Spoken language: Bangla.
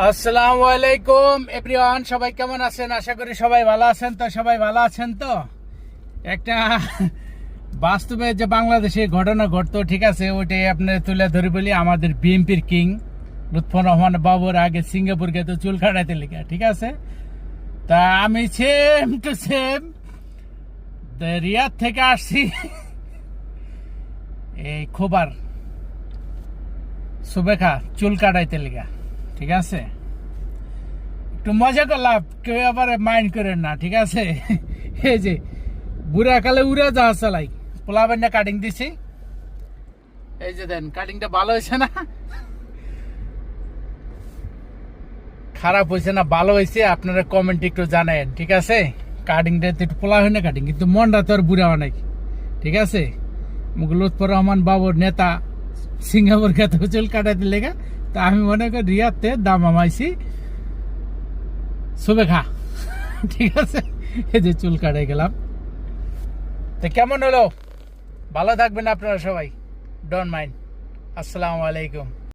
আসসালামু আলাইকুম এভরিওয়ান, সবাই কেমন আছেন? আশা করি সবাই ভালো আছেন। তো সবাই ভালো আছেন তো? একটা বাস্তবে যে বাংলাদেশে ঘটনা ঘটতো, ঠিক আছে, ওইটাই আপনার তুলে ধরে বলি। আমাদের বিএনপির কিং লুৎফর রহমান বাবুর আগে সিঙ্গাপুর গেতো চুল কাটাইতে লেগে, ঠিক আছে। তা আমি সেম টু সেম রিয়াদ থেকে আসছি এই খোবার সুবেখা চুল কাটাইতে লেগে, ঠিক আছে। একটু মজা করলাম, কেউ আবার মাইন্ড করেন না, ঠিক আছে। এই যে বুড়া কালে উড়ে যাওয়া চালাই পোলাবেন না, কাটিং দিছি। এই যে দেন, কাটিংটা ভালো হয়েছে না খারাপ হয়েছে না ভালো হয়েছে, আপনারা কমেন্ট একটু জানেন, ঠিক আছে। কাটিংটা একটু পোলা হয় না কাটিং, কিন্তু মনটা তো আর বুড়া অনেক, ঠিক আছে। লুৎফর রহমান বাবুর নেতা সিঙ্গাপুর খেতে চুল কাটাইতে লেগে, তা আমি মনে করি রিয়াতে দাম আমাইছি সুবেখা, ঠিক আছে। এই যে চুল কাটাই গেলাম। তো কেমন হলো? ভালো থাকবেন আপনারা সবাই, ডোন্ট মাইন্ড। আসসালামু আলাইকুম।